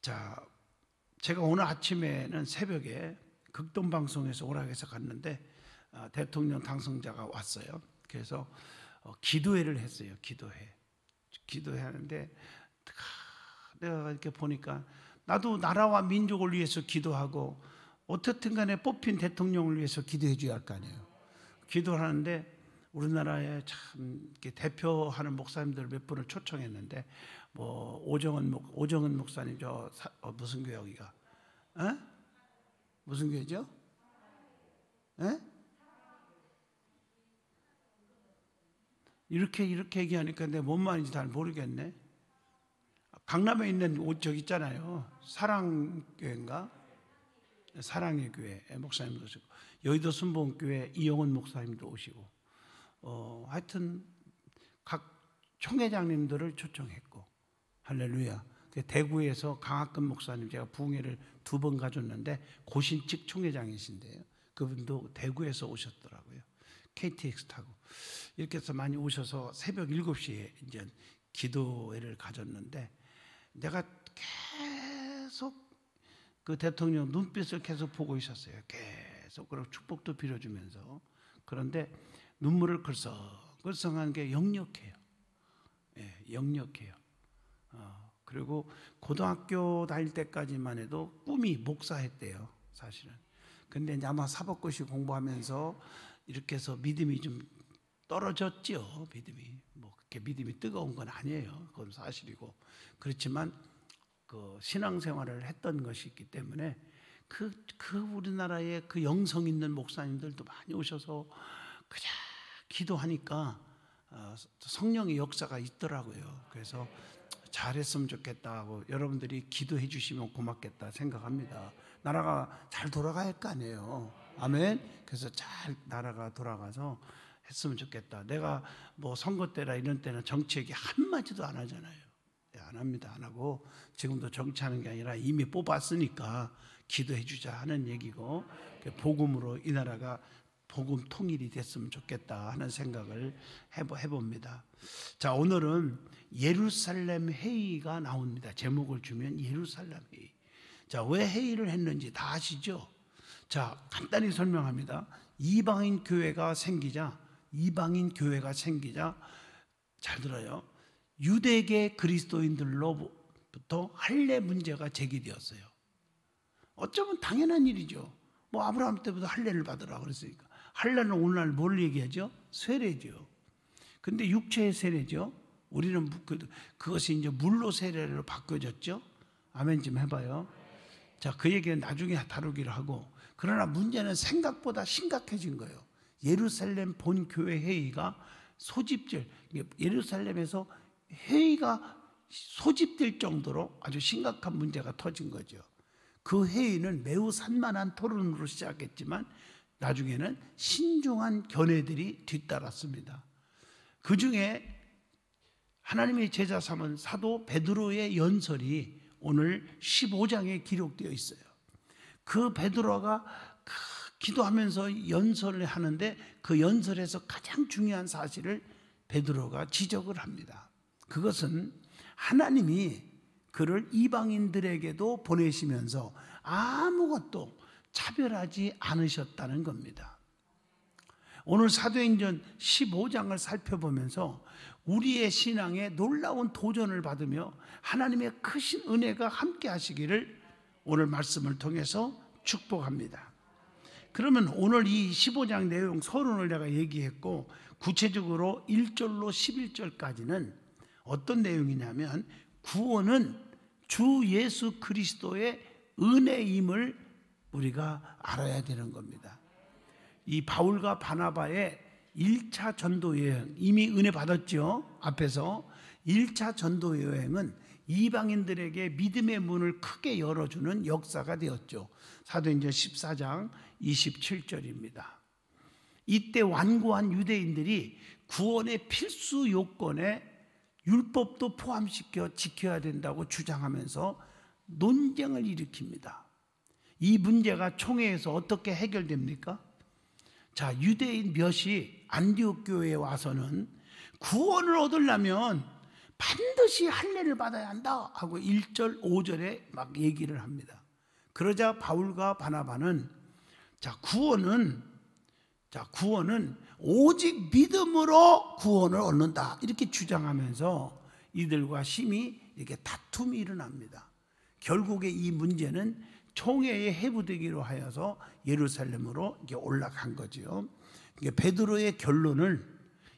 자, 제가 오늘 아침에는 새벽에 극동방송에서 오라고 해서 갔는데 대통령 당선자가 왔어요. 그래서 기도회를 했어요. 기도회 하는데 내가 이렇게 보니까 나도 나라와 민족을 위해서 기도하고 어떻든 간에 뽑힌 대통령을 위해서 기도해 줘야 할 거 아니에요. 기도를 하는데 우리나라에 참 이렇게 대표하는 목사님들 몇 분을 초청했는데 뭐 오정은 목사님 무슨 교회 여기가? 에? 무슨 교회죠? 에? 이렇게 얘기하니까 내가 뭔 말인지 잘 모르겠네. 강남에 있는 저기 있잖아요. 사랑교회인가? 사랑의 교회 목사님도 오시고 여의도 순복음교회 이영훈 목사님도 오시고 하여튼 각 총회장님들을 초청했고 할렐루야. 대구에서 강학근 목사님 제가 부흥회를 2번 가졌는데 고신측 총회장이신데요. 그분도 대구에서 오셨더라고요. KTX 타고 이렇게 해서 많이 오셔서 새벽 7시에 이제 기도회를 가졌는데 내가 계속 그 대통령 눈빛을 계속 보고 있었어요. 계속 그리고 축복도 빌어주면서. 그런데 눈물을 글썽글썽하는 게 역력해요. 예, 역력해요. 그리고 고등학교 다닐 때까지만 해도 꿈이 목사했대요, 사실은. 근데 이제 아마 사법고시 공부하면서 이렇게 해서 믿음이 좀 떨어졌죠. 믿음이 뭐 그렇게 믿음이 뜨거운 건 아니에요. 그건 사실이고. 그렇지만 그 신앙생활을 했던 것이 있기 때문에 그 우리나라의 그 영성 있는 목사님들도 많이 오셔서 그냥 기도하니까 성령의 역사가 있더라고요. 그래서 잘했으면 좋겠다 하고 여러분들이 기도해 주시면 고맙겠다 생각합니다. 나라가 잘 돌아가야 할 거 아니에요. 아멘. 그래서 잘 나라가 돌아가서 했으면 좋겠다. 내가 뭐 선거 때나 이런 때는 정치 얘기 한마디도 안 하잖아요. 안 합니다. 안 하고 지금도 정치하는 게 아니라 이미 뽑았으니까 기도해 주자 하는 얘기고 복음으로 이 나라가 복음 통일이 됐으면 좋겠다 하는 생각을 해봅니다. 자, 오늘은 예루살렘 회의가 나옵니다. 제목을 주면 예루살렘 회의. 자, 왜 회의를 했는지 다 아시죠? 자, 간단히 설명합니다. 이방인 교회가 생기자 잘 들어요. 유대계 그리스도인들로부터 할례 문제가 제기되었어요. 어쩌면 당연한 일이죠. 뭐 아브라함 때부터 할례를 받으라고 그랬으니까. 할례는 오늘날 뭘 얘기하죠? 세례죠. 근데 육체의 세례죠. 우리는 그것이 이제 물로 세례로 바뀌어졌죠. 아멘 좀 해봐요. 자, 그 얘기는 나중에 다루기로 하고. 그러나 문제는 생각보다 심각해진 거예요. 예루살렘 본교회 회의가 소집될, 예루살렘에서 회의가 소집될 정도로 아주 심각한 문제가 터진 거죠. 그 회의는 매우 산만한 토론으로 시작했지만 나중에는 신중한 견해들이 뒤따랐습니다. 그 중에 하나님의 제자 삼은 사도 베드로의 연설이 오늘 15장에 기록되어 있어요. 그 베드로가 기도하면서 연설을 하는데 그 연설에서 가장 중요한 사실을 베드로가 지적을 합니다. 그것은 하나님이 그를 이방인들에게도 보내시면서 아무것도 차별하지 않으셨다는 겁니다. 오늘 사도행전 15장을 살펴보면서 우리의 신앙에 놀라운 도전을 받으며 하나님의 크신 은혜가 함께 하시기를 오늘 말씀을 통해서 축복합니다. 그러면 오늘 이 15장 내용 서론을 내가 얘기했고 구체적으로 1절로 11절까지는 어떤 내용이냐면 구원은 주 예수 그리스도의 은혜임을 우리가 알아야 되는 겁니다. 이 바울과 바나바의 1차 전도 여행, 이미 은혜 받았죠. 앞에서 1차 전도 여행은 이방인들에게 믿음의 문을 크게 열어주는 역사가 되었죠. 사도행전 14장 27절입니다. 이때 완고한 유대인들이 구원의 필수 요건에 율법도 포함시켜 지켜야 된다고 주장하면서 논쟁을 일으킵니다. 이 문제가 총회에서 어떻게 해결됩니까? 자, 유대인 몇이 안디옥 교회에 와서는 구원을 얻으려면 반드시 할례를 받아야 한다 하고 1절 5절에 막 얘기를 합니다. 그러자 바울과 바나바는 구원은 오직 믿음으로 구원을 얻는다 이렇게 주장하면서 이들과 심히 이렇게 다툼이 일어납니다. 결국에 이 문제는 총회에 회부되기로 하여서 예루살렘으로 이렇게 올라간 거죠. 베드로의 결론을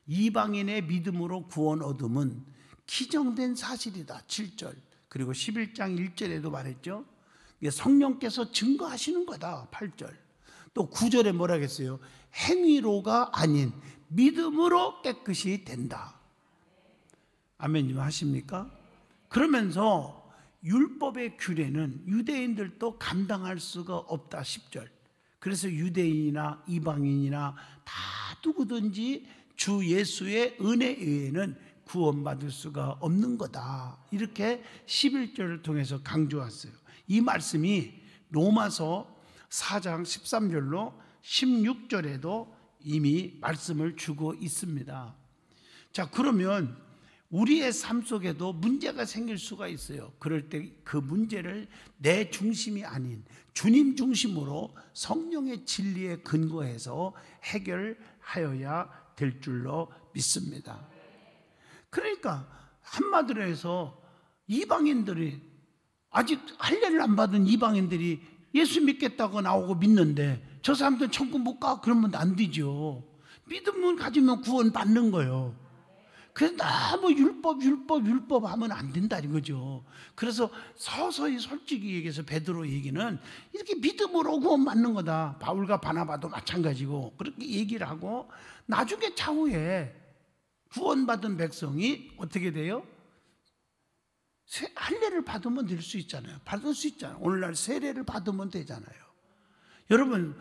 이방인의 믿음으로 구원 얻음은 기정된 사실이다. 7절 그리고 11장 1절에도 말했죠. 성령께서 증거하시는 거다. 8절 또 9절에 뭐라 했어요? 행위로가 아닌 믿음으로 깨끗이 된다. 아멘님 하십니까? 그러면서 율법의 규례는 유대인들도 감당할 수가 없다. 10절 그래서 유대인이나 이방인이나 다 누구든지 주 예수의 은혜 외에는 구원받을 수가 없는 거다. 이렇게 11절을 통해서 강조했어요. 이 말씀이 로마서 4장 13절로 16절에도 이미 말씀을 주고 있습니다. 자, 그러면 우리의 삶 속에도 문제가 생길 수가 있어요. 그럴 때 그 문제를 내 중심이 아닌 주님 중심으로 성령의 진리에 근거해서 해결하여야 될 줄로 믿습니다. 그러니까 한마디로 해서 이방인들이 아직 할례를 안 받은 이방인들이 예수 믿겠다고 나오고 믿는데 저 사람들은 천국 못 가? 그러면 안 되죠. 믿음을 가지면 구원 받는 거예요. 그래서 너무 율법 하면 안 된다 이거죠. 그래서 서서히 솔직히 얘기해서 베드로 얘기는 이렇게 믿음으로 구원 받는 거다. 바울과 바나바도 마찬가지고 그렇게 얘기를 하고 나중에 차후에 구원받은 백성이 어떻게 돼요? 할례를 받으면 될 수 있잖아요. 받을 수 있잖아요. 오늘날 세례를 받으면 되잖아요. 여러분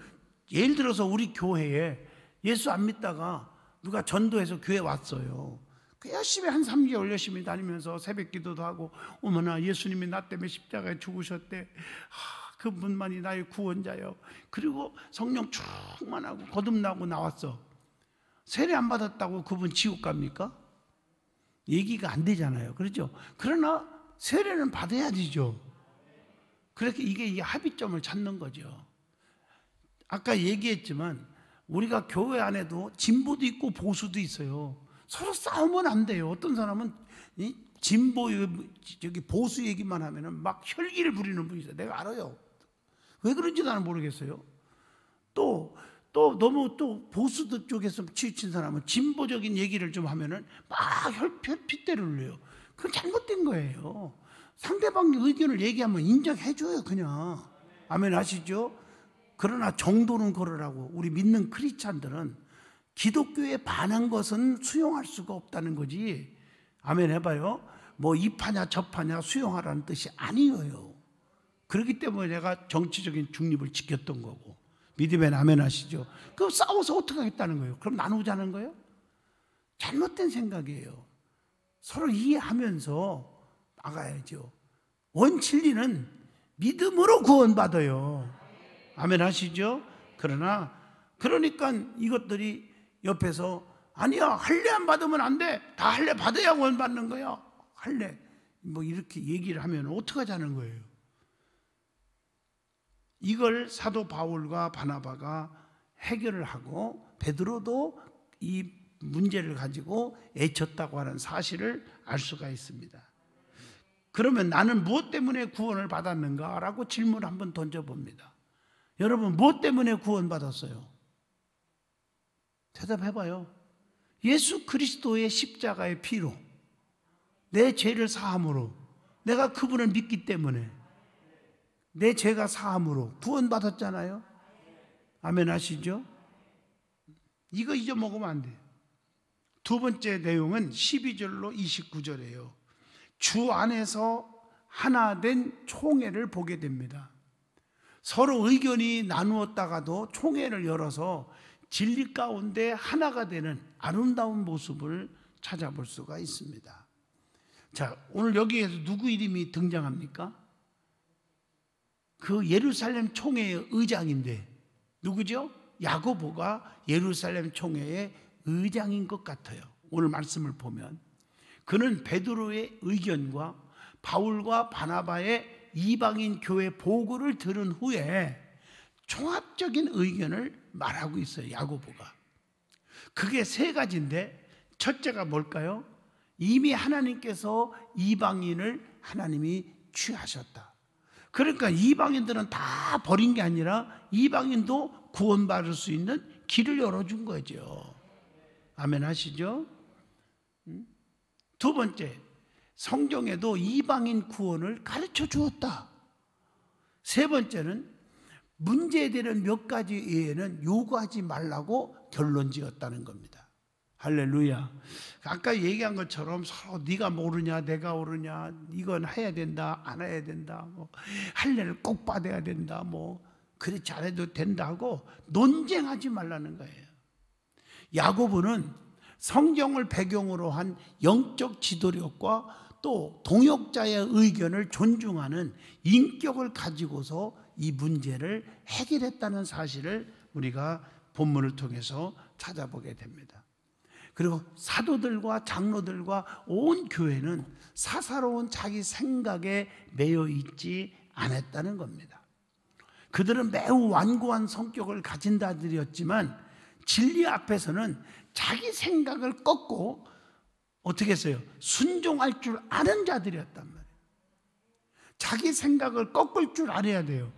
예를 들어서 우리 교회에 예수 안 믿다가 누가 전도해서 교회 왔어요. 열심히 한 3개월 열심히 다니면서 새벽 기도도 하고 어머나 예수님이 나 때문에 십자가에 죽으셨대. 그분만이 나의 구원자요. 그리고 성령 충만하고 거듭나고 나왔어. 세례 안 받았다고 그분 지옥 갑니까? 얘기가 안 되잖아요. 그렇죠? 그러나 세례는 받아야 되죠. 그렇게 이게 합의점을 찾는 거죠. 아까 얘기했지만 우리가 교회 안에도 진보도 있고 보수도 있어요. 서로 싸우면 안 돼요. 어떤 사람은 진보 보수 얘기만 하면은 막 혈기를 부리는 분이 있어요. 내가 알아요. 왜 그런지 나는 모르겠어요. 또 너무 또 보수 쪽에서 치우친 사람은 진보적인 얘기를 좀 하면은 막 핏대를 흘려요. 그건 잘못된 거예요. 상대방 의견을 얘기하면 인정해줘요, 그냥. 아멘 하시죠? 그러나 정도는 걸으라고 우리 믿는 크리스찬들은 기독교에 반한 것은 수용할 수가 없다는 거지. 아멘 해봐요. 뭐 이파냐 저파냐 수용하라는 뜻이 아니에요. 그렇기 때문에 내가 정치적인 중립을 지켰던 거고. 믿으면 아멘 하시죠. 그럼 싸워서 어떻게 하겠다는 거예요? 그럼 나누자는 거예요? 잘못된 생각이에요. 서로 이해하면서 나가야죠. 원진리는 믿음으로 구원받아요. 아멘 하시죠? 그러니까 이것들이 옆에서 아니야 할례 안 받으면 안 돼. 다 할례 받아야 구원 받는 거야. 할례 뭐 이렇게 얘기를 하면 어떡하자는 거예요. 이걸 사도 바울과 바나바가 해결을 하고 베드로도 이 문제를 가지고 애쳤다고 하는 사실을 알 수가 있습니다. 그러면 나는 무엇 때문에 구원을 받았는가? 라고 질문을 한번 던져봅니다. 여러분 무엇 때문에 구원받았어요? 대답해봐요. 예수 그리스도의 십자가의 피로 내 죄를 사함으로 내가 그분을 믿기 때문에 내 죄가 사함으로 구원받았잖아요. 아멘 하시죠? 이거 잊어먹으면 안 돼요. 두 번째 내용은 12절로 29절이에요. 주 안에서 하나 된 총회를 보게 됩니다. 서로 의견이 나누었다가도 총회를 열어서 진리 가운데 하나가 되는 아름다운 모습을 찾아볼 수가 있습니다. 자, 오늘 여기에서 누구 이름이 등장합니까? 그 예루살렘 총회의 의장인데 누구죠? 야고보가 예루살렘 총회의 의장인 것 같아요. 오늘 말씀을 보면 그는 베드로의 의견과 바울과 바나바의 이방인 교회 보고를 들은 후에 종합적인 의견을 말하고 있어요. 야고보가. 그게 세 가지인데 첫째가 뭘까요? 이미 하나님께서 이방인을 하나님이 취하셨다. 그러니까 이방인들은 다 버린 게 아니라 이방인도 구원받을 수 있는 길을 열어준 거죠. 아멘 하시죠? 두 번째, 성경에도 이방인 구원을 가르쳐 주었다. 세 번째는 문제되는 몇 가지 외에는 요구하지 말라고 결론 지었다는 겁니다. 할렐루야. 아까 얘기한 것처럼 서로 네가 모르냐 내가 모르냐, 이건 해야 된다 안 해야 된다, 뭐 할례를 꼭 받아야 된다, 뭐 그렇지 않아도 된다 하고 논쟁하지 말라는 거예요. 야고보는 성경을 배경으로 한 영적 지도력과 또 동역자의 의견을 존중하는 인격을 가지고서 이 문제를 해결했다는 사실을 우리가 본문을 통해서 찾아보게 됩니다. 그리고 사도들과 장로들과 온 교회는 사사로운 자기 생각에 매여 있지 않았다는 겁니다. 그들은 매우 완고한 성격을 가진 자들이었지만 진리 앞에서는 자기 생각을 꺾고 어떻게 했어요? 순종할 줄 아는 자들이었단 말이에요. 자기 생각을 꺾을 줄 알아야 돼요.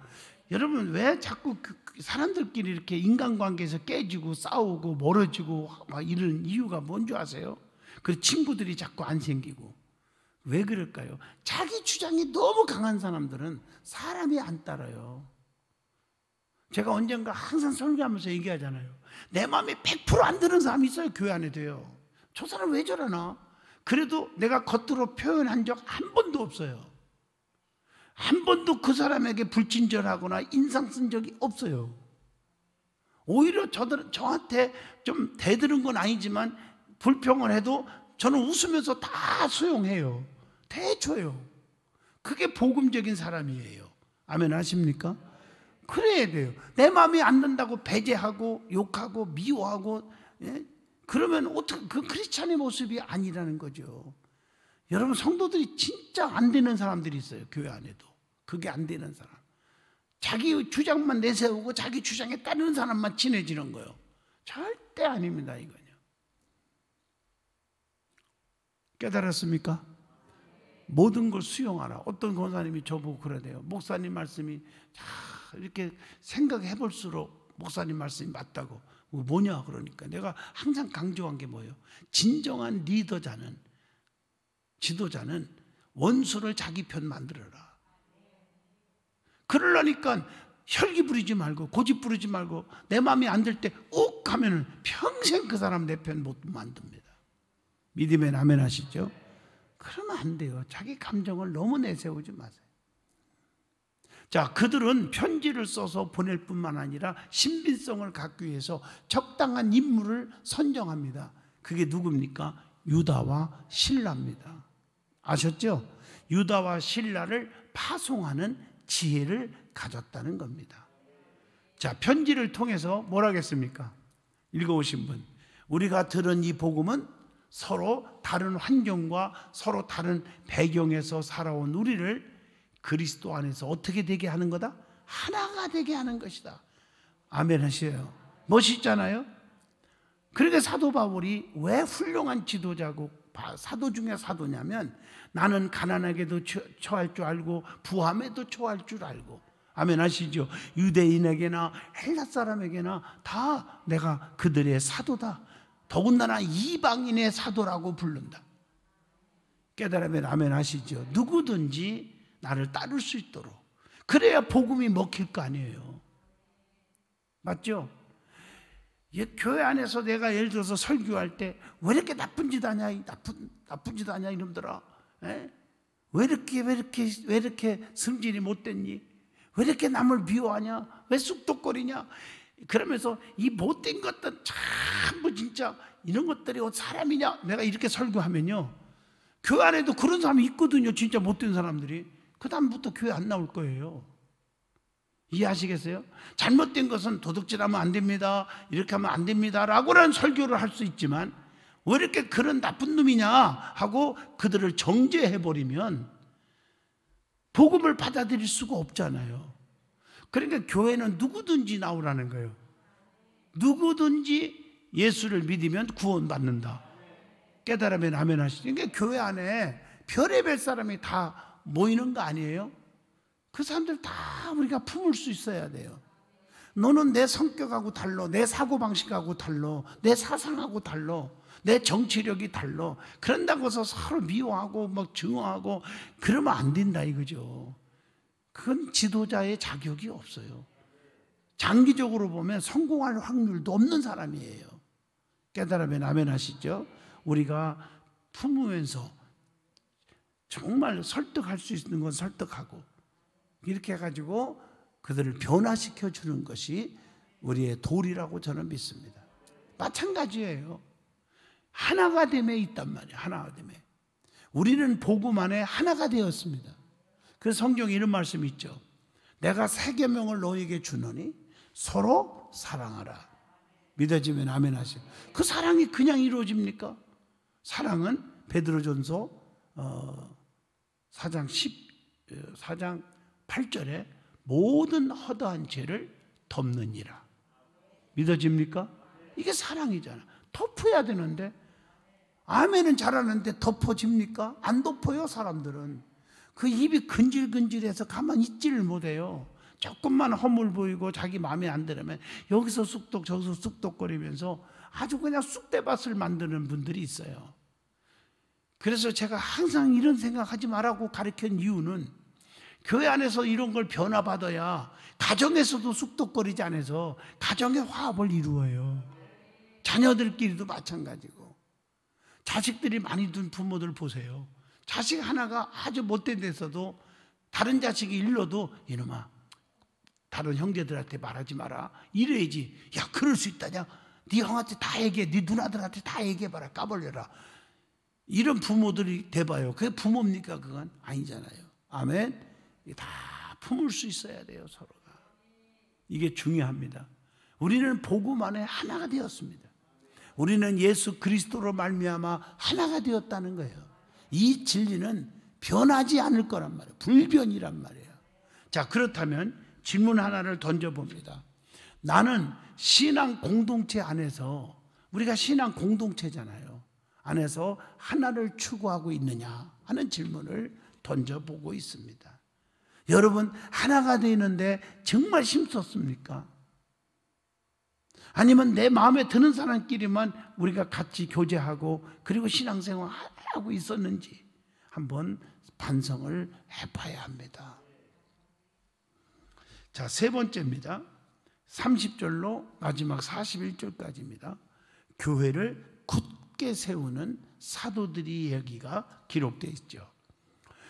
여러분, 왜 자꾸 사람들끼리 이렇게 인간관계에서 깨지고 싸우고 멀어지고 막 이런 이유가 뭔지 아세요? 그 친구들이 자꾸 안 생기고. 왜 그럴까요? 자기 주장이 너무 강한 사람들은 사람이 안 따라요. 제가 언젠가 항상 설교하면서 얘기하잖아요. 내 마음이 100%안 드는 사람이 있어요. 교회 안에도요. 저 사람 왜 저러나? 그래도 내가 겉으로 표현한 적 한 번도 없어요. 한 번도 그 사람에게 불친절하거나 인상 쓴 적이 없어요. 오히려 저한테 좀 대드는 건 아니지만 불평을 해도 저는 웃으면서 다 수용해요. 대줘요. 그게 복음적인 사람이에요. 아멘 하십니까? 그래야 돼요. 내 마음에 안 든다고 배제하고 욕하고 미워하고, 예? 그러면 어떻게, 그 크리스찬의 모습이 아니라는 거죠. 여러분, 성도들이 진짜 안 되는 사람들이 있어요. 교회 안에도. 그게 안 되는 사람. 자기 주장만 내세우고 자기 주장에 따르는 사람만 친해지는 거예요. 절대 아닙니다, 이거요. 깨달았습니까? 모든 걸 수용하라. 어떤 권사님이 저보고 그러대요. 목사님 말씀이 이렇게 생각해 볼수록 목사님 말씀이 맞다고. 뭐냐 그러니까 내가 항상 강조한 게 뭐예요? 진정한 리더자는, 지도자는 원수를 자기 편 만들어라. 그러려니까 혈기 부리지 말고 고집 부리지 말고 내 마음에 안 들 때 욱 하면은 평생 그 사람 내 편 못 만듭니다. 믿으면 아멘 하시죠? 그러면 안 돼요. 자기 감정을 너무 내세우지 마세요. 자, 그들은 편지를 써서 보낼 뿐만 아니라 신빙성을 갖기 위해서 적당한 인물을 선정합니다. 그게 누굽니까? 유다와 실라입니다. 아셨죠? 유다와 실라를 파송하는 지혜를 가졌다는 겁니다. 자, 편지를 통해서 뭘 하겠습니까? 읽어오신 분, 우리가 들은 이 복음은 서로 다른 환경과 서로 다른 배경에서 살아온 우리를 그리스도 안에서 어떻게 되게 하는 거다? 하나가 되게 하는 것이다. 아멘 하세요. 멋있잖아요. 그러니까 사도 바울이 왜 훌륭한 지도자고 사도 중에 사도냐면 나는 가난하게도 처할 줄 알고 부함에도 처할 줄 알고. 아멘 하시죠. 유대인에게나 헬라 사람에게나 다 내가 그들의 사도다. 더군다나 이방인의 사도라고 부른다. 깨달으면 아멘 하시죠. 누구든지 나를 따를 수 있도록. 그래야 복음이 먹힐 거 아니에요. 맞죠? 교회 안에서 내가 예를 들어서 설교할 때 왜 이렇게 나쁜 짓 하냐, 나쁜 짓 하냐 이놈들아. 에? 왜 이렇게 성질이 못됐니? 왜 이렇게 남을 미워하냐? 왜 쑥덕거리냐? 그러면서 이 못된 것들 전부 진짜 이런 것들이 사람이냐? 내가 이렇게 설교하면요, 교회 안에도 그런 사람이 있거든요. 진짜 못된 사람들이. 그 다음부터 교회 안 나올 거예요. 이해하시겠어요? 잘못된 것은 도둑질하면 안 됩니다, 이렇게 하면 안 됩니다 라고는 설교를 할 수 있지만 왜 이렇게 그런 나쁜 놈이냐 하고 그들을 정죄해버리면 복음을 받아들일 수가 없잖아요. 그러니까 교회는 누구든지 나오라는 거예요. 누구든지 예수를 믿으면 구원받는다. 깨달으면 아멘 하시죠. 그러니까 교회 안에 별의별 사람이 다 모이는 거 아니에요? 그 사람들 다 우리가 품을 수 있어야 돼요. 너는 내 성격하고 달라, 내 사고방식하고 달라, 내 사상하고 달라, 내 정치력이 달라. 그런다고 해서 서로 미워하고 막 증오하고 그러면 안 된다 이거죠. 그건 지도자의 자격이 없어요. 장기적으로 보면 성공할 확률도 없는 사람이에요. 깨달으면 아멘 하시죠. 우리가 품으면서 정말 설득할 수 있는 건 설득하고 이렇게 해가지고 그들을 변화시켜 주는 것이 우리의 도리라고 저는 믿습니다. 마찬가지예요. 하나가 됨에 있단 말이에요. 하나가 됨에. 우리는 복음 안에 하나가 되었습니다. 그래서 성경에 이런 말씀이 있죠. 내가 새 계명을 너희에게 주노니 서로 사랑하라. 믿어지면 아멘 하시죠. 그 사랑이 그냥 이루어집니까? 사랑은 베드로전서 4장 8절에 모든 허다한 죄를 덮느니라. 믿어집니까? 이게 사랑이잖아. 덮어야 되는데 아멘은 잘하는데 덮어집니까? 안 덮어요. 사람들은 그 입이 근질근질해서 가만히 있지를 못해요. 조금만 허물 보이고 자기 마음에 안 들으면 여기서 쑥덕 저기서 쑥덕거리면서 아주 그냥 쑥대밭을 만드는 분들이 있어요. 그래서 제가 항상 이런 생각하지 말라고 가르친 이유는 교회 안에서 이런 걸 변화받아야 가정에서도 쑥덕거리지 않아서 가정의 화합을 이루어요. 자녀들끼리도 마찬가지고. 자식들이 많이 둔 부모들 보세요. 자식 하나가 아주 못된 데서도 다른 자식이 일러도 이놈아 다른 형제들한테 말하지 마라. 이래야지. 야 그럴 수 있다냐. 네 형한테 다 얘기해. 네 누나들한테 다 얘기해봐라. 까불려라. 이런 부모들이 돼봐요. 그게 부모입니까? 그건 아니잖아요. 아멘. 다 품을 수 있어야 돼요. 서로가. 이게 중요합니다. 우리는 복음 안에 하나가 되었습니다. 우리는 예수 그리스도로 말미암아 하나가 되었다는 거예요. 이 진리는 변하지 않을 거란 말이에요. 불변이란 말이에요. 자, 그렇다면 질문 하나를 던져봅니다. 나는 신앙 공동체 안에서, 우리가 신앙 공동체잖아요. 안에서 하나를 추구하고 있느냐 하는 질문을 던져보고 있습니다. 여러분 하나가 되는데 정말 힘썼습니까? 아니면 내 마음에 드는 사람끼리만 우리가 같이 교제하고 그리고 신앙생활 하고 있었는지 한번 반성을 해봐야 합니다. 자, 세 번째입니다. 30절로 마지막 41절까지입니다. 교회를 굳게 세우는 사도들의 이야기가 기록되어 있죠.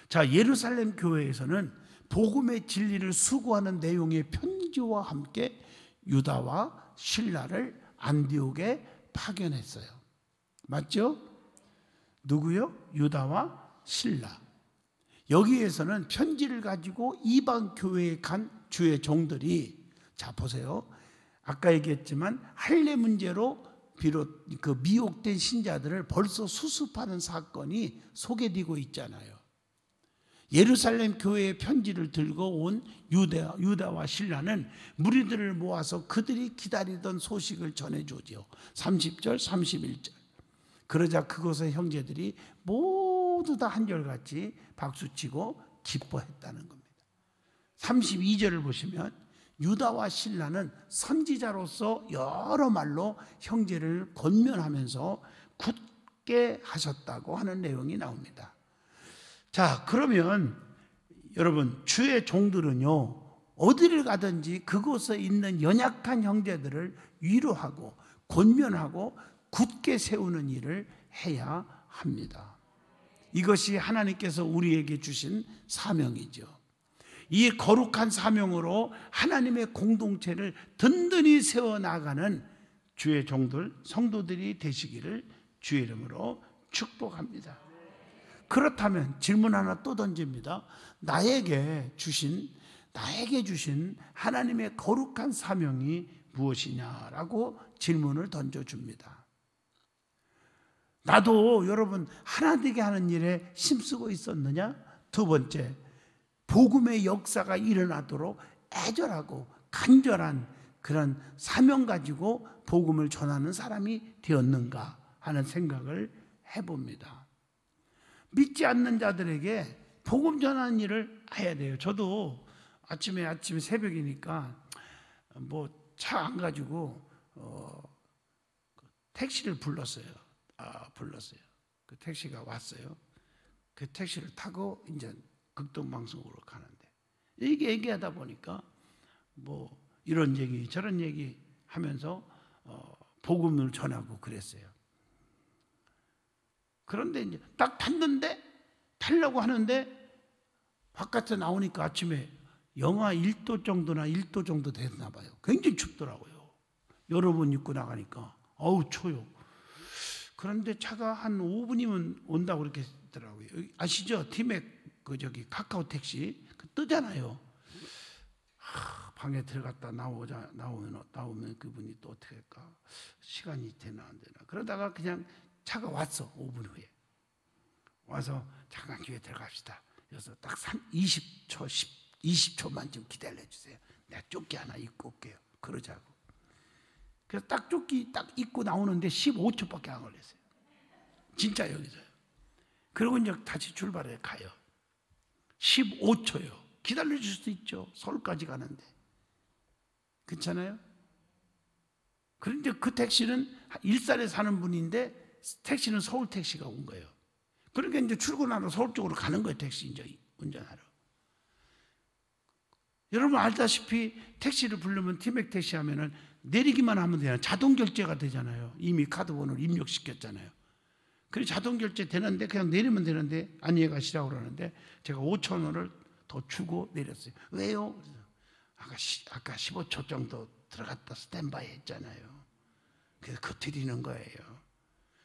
자, 예루살렘 교회에서는 복음의 진리를 수고하는 내용의 편지와 함께 유다와 실라를 안디옥에 파견했어요. 맞죠? 누구요? 유다와 실라. 여기에서는 편지를 가지고 이방 교회에 간 주의 종들이, 자 보세요. 아까 얘기했지만 할례 문제로 비롯 그 미혹된 신자들을 벌써 수습하는 사건이 소개되고 있잖아요. 예루살렘 교회의 편지를 들고 온 유다와 실라는 무리들을 모아서 그들이 기다리던 소식을 전해주죠. 30절, 31절. 그러자 그곳의 형제들이 모두 다 한결같이 박수치고 기뻐했다는 겁니다. 32절을 보시면 유다와 실라는 선지자로서 여러 말로 형제를 권면하면서 굳게 하셨다고 하는 내용이 나옵니다. 자, 그러면 여러분 주의 종들은요 어디를 가든지 그곳에 있는 연약한 형제들을 위로하고 권면하고 굳게 세우는 일을 해야 합니다. 이것이 하나님께서 우리에게 주신 사명이죠. 이 거룩한 사명으로 하나님의 공동체를 든든히 세워나가는 주의 종들, 성도들이 되시기를 주의 이름으로 축복합니다. 그렇다면 질문 하나 또 던집니다. 나에게 주신 하나님의 거룩한 사명이 무엇이냐라고 질문을 던져줍니다. 나도 여러분 하나 되게 하는 일에 힘쓰고 있었느냐? 두 번째, 복음의 역사가 일어나도록 애절하고 간절한 그런 사명 가지고 복음을 전하는 사람이 되었는가 하는 생각을 해봅니다. 믿지 않는 자들에게 복음 전하는 일을 해야 돼요. 저도 아침에 새벽이니까 뭐 차 안 가지고 택시를 불렀어요. 그 택시가 왔어요. 그 택시를 타고 이제 극동방송으로 가는데 이게 얘기하다 보니까 뭐 이런 얘기 저런 얘기 하면서 복음을 전하고 그랬어요. 그런데 이제 딱 타려고 하는데 바깥에 나오니까 아침에 영하 1도 정도나 1도 정도 됐나 봐요. 굉장히 춥더라고요. 여러분 입고 나가니까 어우 추워요. 그런데 차가 한 5분이면 온다고 그렇게 했더라고요. 아시죠? 티맥 카카오 택시 뜨잖아요. 방에 들어갔다 나오면 그분이 또 어떻게 할까? 시간이 되나 안 되나. 그러다가 그냥 차가 왔어. 5분 후에 와서 잠깐 교회 들어갑시다. 그래서 딱 20초만 좀 기다려주세요. 내가 조끼 하나 입고 올게요. 그러자고. 그래서 딱 조끼 딱 입고 나오는데 15초밖에 안 걸렸어요. 진짜 여기서요. 그리고 이제 다시 출발해 가요. 15초요. 기다려줄 수도 있죠. 서울까지 가는데. 그렇잖아요? 그런데 그 택시는 일산에 사는 분인데 택시는 서울 택시가 온 거예요. 그러니까 이제 출근하러 서울 쪽으로 가는 거예요. 택시 이제 운전하러. 여러분 알다시피 택시를 부르면 티맥 택시 하면은 내리기만 하면 되잖아요. 자동 결제가 되잖아요. 이미 카드 번호를 입력시켰잖아요. 그래서 자동 결제 되는데 그냥 내리면 되는데 안녕히 가시라고 그러는데 제가 5,000원을 더 주고 내렸어요. 왜요? 아까 15초 정도 들어갔다 스탠바이 했잖아요. 그래서 그거 드리는 거예요.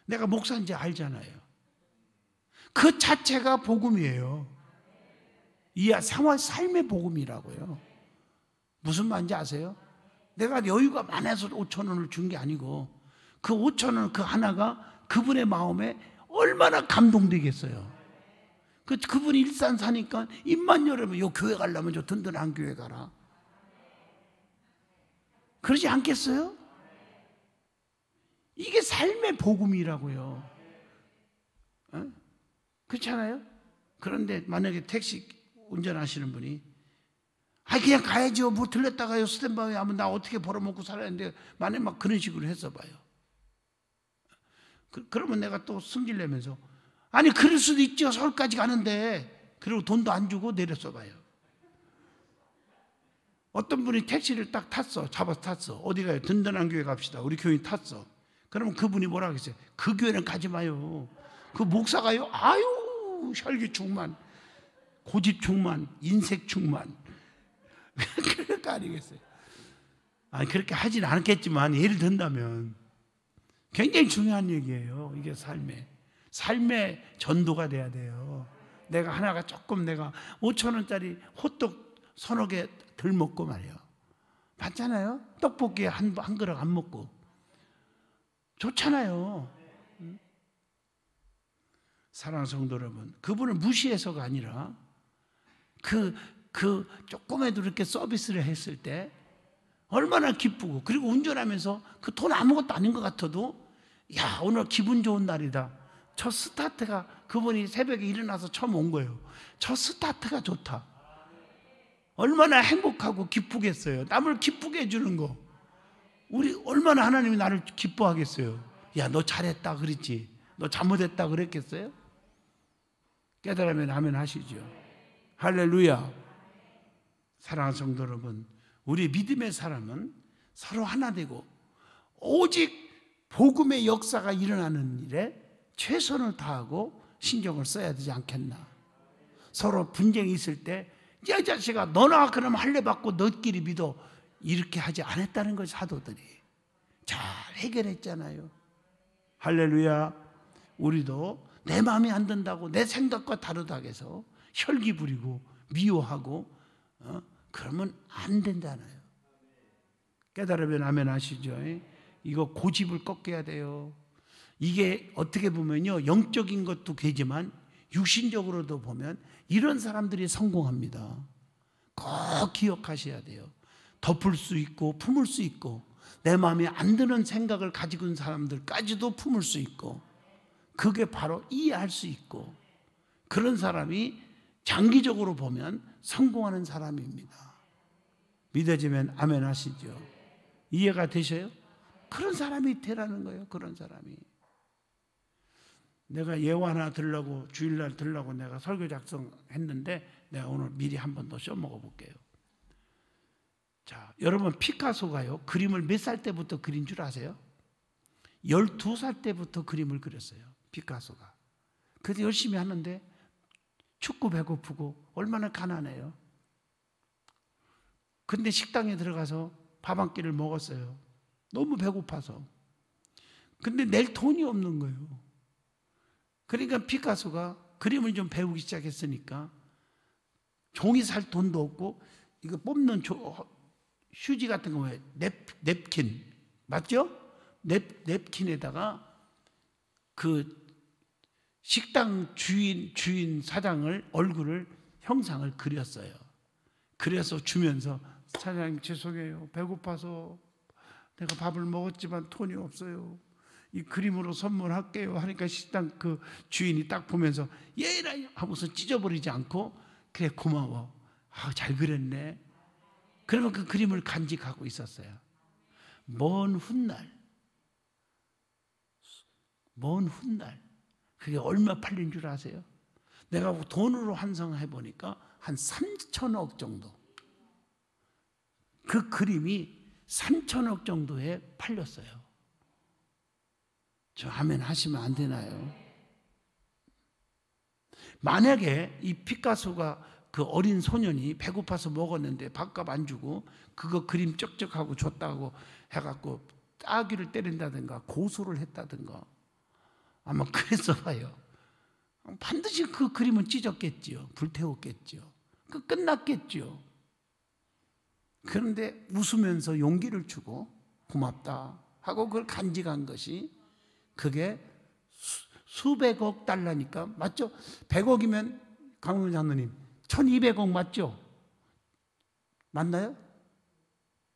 내가 목사인지 알잖아요. 그 자체가 복음이에요. 이 생활 삶의 복음이라고요. 무슨 말인지 아세요? 내가 여유가 많아서 5,000원을 준 게 아니고 그 5,000원 그 하나가 그분의 마음에 얼마나 감동되겠어요. 그분이 일산 사니까 입만 열으면 요 교회 가려면 저 든든한 교회 가라. 그러지 않겠어요? 이게 삶의 복음이라고요. 그렇잖아요? 그런데 만약에 택시 운전하시는 분이 그냥 가야죠. 뭐 들렸다가요. 스탠바이 하면 나 어떻게 벌어먹고 살아야 하는데 만약에 막 그런 식으로 해서 봐요. 그러면 내가 또 승질내면서 아니 그럴 수도 있죠. 서울까지 가는데 그리고 돈도 안 주고 내렸어 봐요. 어떤 분이 택시를 딱 잡아서 탔어. 어디 가요? 든든한 교회 갑시다. 우리 교인 탔어. 그러면 그분이 뭐라 그랬어요? 그 교회는 가지 마요. 그 목사가요? 아유 혈기 충만, 고집 충만, 인색 충만. 그럴 거 아니겠어요? 그렇게 하진 않겠지만 예를 든다면 굉장히 중요한 얘기예요. 이게 삶의 전도가 돼야 돼요. 내가 하나가 조금 내가 5,000원짜리 호떡 서너 개 덜 먹고 말이에요. 맞잖아요? 떡볶이 한 그릇 안 먹고. 좋잖아요. 사랑하는 성도 여러분, 그분을 무시해서가 아니라 그 조금에도 이렇게 서비스를 했을 때 얼마나 기쁘고, 그리고 운전하면서 그 돈 아무것도 아닌 것 같아도 야 오늘 기분 좋은 날이다. 저 스타트가 그분이 새벽에 일어나서 처음 온 거예요. 저 스타트가 좋다. 얼마나 행복하고 기쁘겠어요. 남을 기쁘게 해주는 거. 우리 얼마나 하나님이 나를 기뻐하겠어요. 야 너 잘했다 그랬지. 너 잘못했다 그랬겠어요? 깨달으면 아멘 하시죠. 할렐루야. 사랑하는 성도 여러분, 우리 믿음의 사람은 서로 하나 되고 오직 복음의 역사가 일어나는 일에 최선을 다하고 신경을 써야 되지 않겠나. 서로 분쟁이 있을 때 야 자식아 너나 그럼 할례 받고 너끼리 믿어 이렇게 하지 않았다는 거지. 사도들이 잘 해결했잖아요. 할렐루야. 우리도 내 마음에 안 든다고 내 생각과 다르다고 해서 혈기 부리고 미워하고 그러면 안 된다나요. 깨달으면 아멘 하시죠. 이거 고집을 꺾어야 돼요. 이게 어떻게 보면요, 영적인 것도 되지만 육신적으로도 보면 이런 사람들이 성공합니다. 꼭 기억하셔야 돼요. 덮을 수 있고 품을 수 있고 내 마음에 안 드는 생각을 가지고 있는 사람들까지도 품을 수 있고, 그게 바로 이해할 수 있고, 그런 사람이 장기적으로 보면 성공하는 사람입니다. 믿어지면 아멘 하시죠. 이해가 되셔요? 그런 사람이 되라는 거예요. 그런 사람이. 내가 예화 하나 들으려고, 주일날 들으려고 내가 설교 작성했는데 내가 오늘 미리 한 번 더 써먹어 볼게요. 자, 여러분, 피카소가요, 그림을 몇 살 때부터 그린 줄 아세요? 12살 때부터 그림을 그렸어요, 피카소가. 그래서 열심히 하는데 춥고 배고프고 얼마나 가난해요. 근데 식당에 들어가서 밥 한 끼를 먹었어요. 너무 배고파서. 근데 낼 돈이 없는 거예요. 그러니까 피카소가 그림을 좀 배우기 시작했으니까 종이 살 돈도 없고, 이거 뽑는 휴지 같은 거, 냅킨 맞죠? 냅킨에다가 그 식당 주인 사장을 얼굴을, 형상을 그렸어요. 그래서 주면서, 사장님 죄송해요, 배고파서 내가 밥을 먹었지만 돈이 없어요, 이 그림으로 선물할게요 하니까 식당 그 주인이 딱 보면서 얘라 하고서 찢어버리지 않고, 그래 고마워, 잘 그렸네. 그러면 그 그림을 간직하고 있었어요. 먼 훗날 그게 얼마 팔린 줄 아세요? 내가 돈으로 환성해 보니까 한 3천억 정도, 그 그림이 3천억 정도에 팔렸어요. 저 아멘 하시면 안 되나요? 만약에 이 피카소가, 그 어린 소년이 배고파서 먹었는데 밥값 안 주고 그거 그림 쩍쩍하고 줬다고 해갖고 따귀를 때린다든가 고소를 했다든가 아마 그랬어 봐요. 반드시 그 그림은 찢었겠지요. 불태웠겠지요. 그 끝났겠지요. 그런데 웃으면서 용기를 주고 고맙다 하고 그걸 간직한 것이, 그게 수백억 달러니까, 맞죠? 100억이면 강훈 장로님 1200억 맞죠? 맞나요?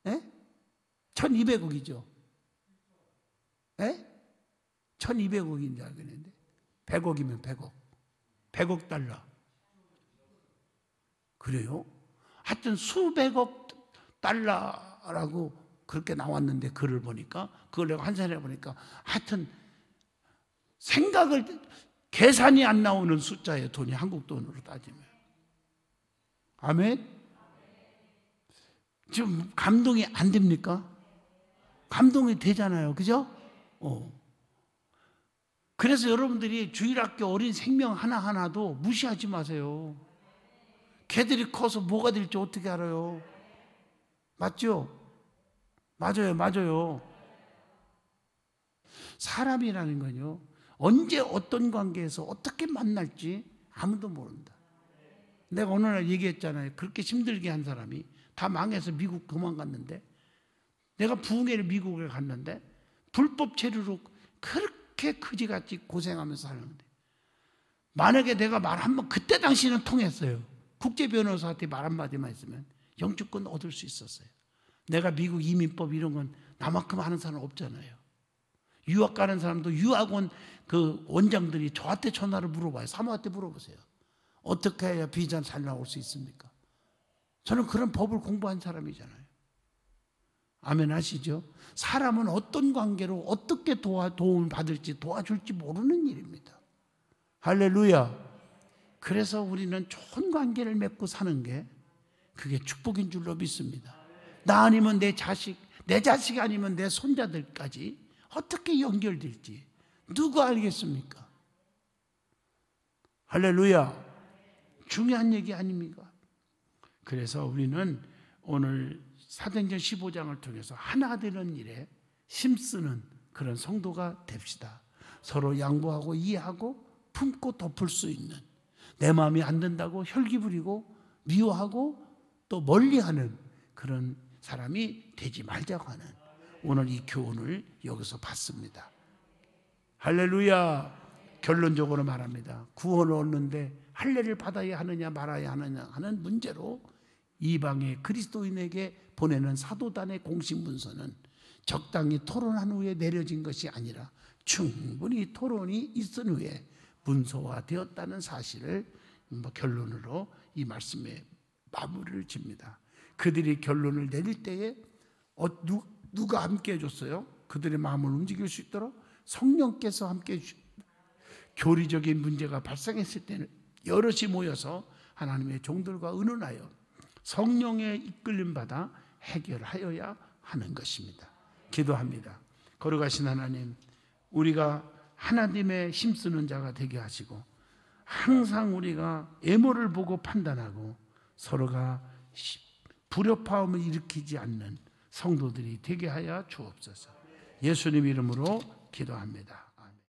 예? 1200억이죠. 예? 1200억인 줄 알겠는데 100억이면 100억 달러. 그래요? 하여튼 수백억 달러라고 그렇게 나왔는데, 글을 보니까, 그걸 내가 환산해 보니까 하여튼 계산이 안 나오는 숫자예요. 돈이 한국 돈으로 따지면. 아멘? 지금 감동이 안 됩니까? 감동이 되잖아요. 그죠? 그래서 여러분들이 주일학교 어린 생명 하나하나도 무시하지 마세요. 걔들이 커서 뭐가 될지 어떻게 알아요? 맞죠? 맞아요. 사람이라는 건요, 언제 어떤 관계에서 어떻게 만날지 아무도 모른다. 내가 어느 날 얘기했잖아요. 그렇게 힘들게 한 사람이 다 망해서 미국 도망갔는데, 내가 부흥회를 미국에 갔는데 불법 체류로 그렇게 그지같이 고생하면서 살았는데, 만약에 내가 말 한번, 그때 당시는 통했어요. 국제 변호사한테 말 한마디만 했으면 영주권 얻을 수 있었어요. 내가 미국 이민법 이런 건 나만큼 아는 사람 없잖아요. 유학 가는 사람도 유학원 그 원장들이 저한테 전화를 물어봐요. 사모한테 물어보세요. 어떻게 해야 비자 잘 나올 수 있습니까? 저는 그런 법을 공부한 사람이잖아요. 아멘 하시죠? 사람은 어떤 관계로 어떻게 도움을 받을지 도와줄지 모르는 일입니다. 할렐루야. 그래서 우리는 좋은 관계를 맺고 사는 게, 그게 축복인 줄로 믿습니다. 나 아니면 내 자식 아니면 내 손자들까지 어떻게 연결될지 누가 알겠습니까? 할렐루야. 중요한 얘기 아닙니까? 그래서 우리는 오늘 사도행전 15장을 통해서 하나 되는 일에 힘쓰는 그런 성도가 됩시다. 서로 양보하고 이해하고 품고 덮을 수 있는, 내 마음이 안 든다고 혈기 부리고 미워하고 또 멀리하는 그런 사람이 되지 말자고 하는 오늘 이 교훈을 여기서 받습니다. 할렐루야. 결론적으로 말합니다. 구원을 얻는데 할례를 받아야 하느냐 말아야 하느냐 하는 문제로 이방의 그리스도인에게 보내는 사도단의 공식 문서는 적당히 토론한 후에 내려진 것이 아니라 충분히 토론이 있은 후에 문서화되었다는 사실을 결론으로 이 말씀에 마무리를 짓니다. 그들이 결론을 내릴 때에 누가 함께 해줬어요? 그들의 마음을 움직일 수 있도록 성령께서 함께 해주십니다. 교리적인 문제가 발생했을 때는 여럿이 모여서 하나님의 종들과 의논하여 성령의 이끌림 받아 해결하여야 하는 것입니다. 기도합니다. 거룩하신 하나님, 우리가 하나님의 힘쓰는 자가 되게 하시고 항상 우리가 애모를 보고 판단하고 서로가 불협화음을 일으키지 않는 성도들이 되게 하여 주옵소서. 예수님 이름으로 기도합니다.